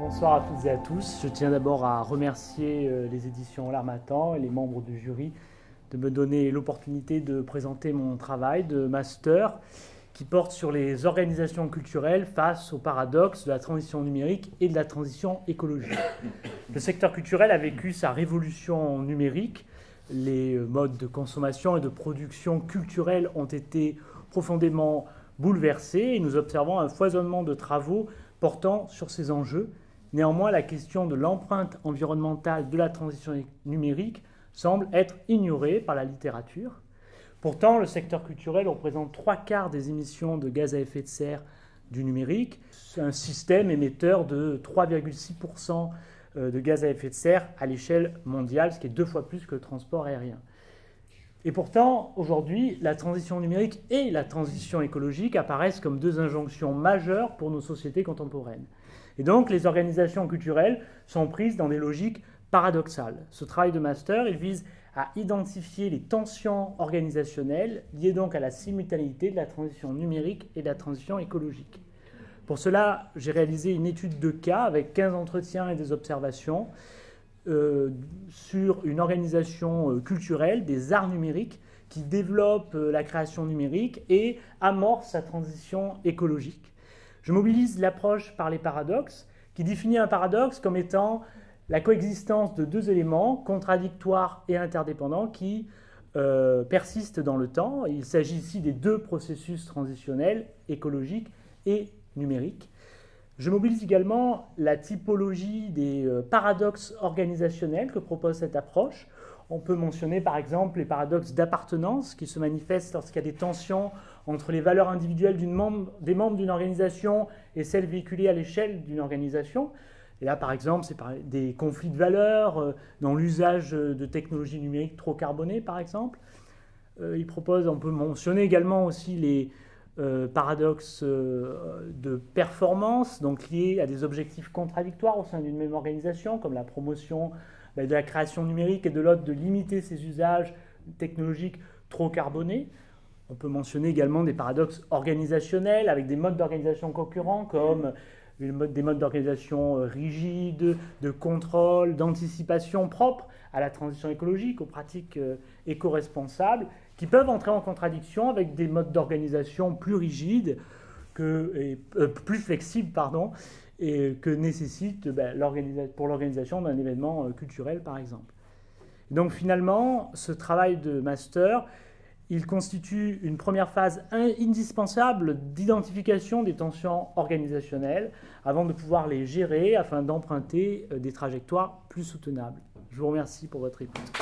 Bonsoir à toutes et à tous. Je tiens d'abord à remercier les éditions L'Harmattan et les membres du jury de me donner l'opportunité de présenter mon travail de master qui porte sur les organisations culturelles face au paradoxe de la transition numérique et de la transition écologique. Le secteur culturel a vécu sa révolution numérique. Les modes de consommation et de production culturelle ont été profondément bouleversés et nous observons un foisonnement de travaux portant sur ces enjeux. Néanmoins, la question de l'empreinte environnementale de la transition numérique semble être ignorée par la littérature. Pourtant, le secteur culturel représente 3/4 des émissions de gaz à effet de serre du numérique. C'est un système émetteur de 3,6% de gaz à effet de serre à l'échelle mondiale, ce qui est 2 fois plus que le transport aérien. Et pourtant, aujourd'hui, la transition numérique et la transition écologique apparaissent comme 2 injonctions majeures pour nos sociétés contemporaines. Et donc, les organisations culturelles sont prises dans des logiques paradoxales. Ce travail de master, il vise à identifier les tensions organisationnelles liées donc à la simultanéité de la transition numérique et de la transition écologique. Pour cela, j'ai réalisé une étude de cas avec 15 entretiens et des observations sur une organisation culturelle des arts numériques qui développe la création numérique et amorce sa transition écologique. Je mobilise l'approche par les paradoxes, qui définit un paradoxe comme étant la coexistence de 2 éléments contradictoires et interdépendants qui persistent dans le temps. Il s'agit ici des 2 processus transitionnels, écologiques et numériques. Je mobilise également la typologie des paradoxes organisationnels que propose cette approche. On peut mentionner par exemple les paradoxes d'appartenance qui se manifestent lorsqu'il y a des tensions entre les valeurs individuelles des membres d'une organisation et celles véhiculées à l'échelle d'une organisation. Et là, par exemple, c'est des conflits de valeurs dans l'usage de technologies numériques trop carbonées, par exemple. On peut mentionner également aussi les paradoxes de performance, donc liés à des objectifs contradictoires au sein d'une même organisation, comme la promotion de la création numérique et de l'autre de limiter ses usages technologiques trop carbonés. On peut mentionner également des paradoxes organisationnels avec des modes d'organisation concurrents comme des modes d'organisation rigides, de contrôle, d'anticipation propres à la transition écologique, aux pratiques éco-responsables, qui peuvent entrer en contradiction avec des modes d'organisation plus rigides, plus flexibles, et que nécessite pour l'organisation d'un événement culturel, par exemple. Donc finalement, ce travail de master, il constitue une première phase indispensable d'identification des tensions organisationnelles avant de pouvoir les gérer afin d'emprunter des trajectoires plus soutenables. Je vous remercie pour votre écoute.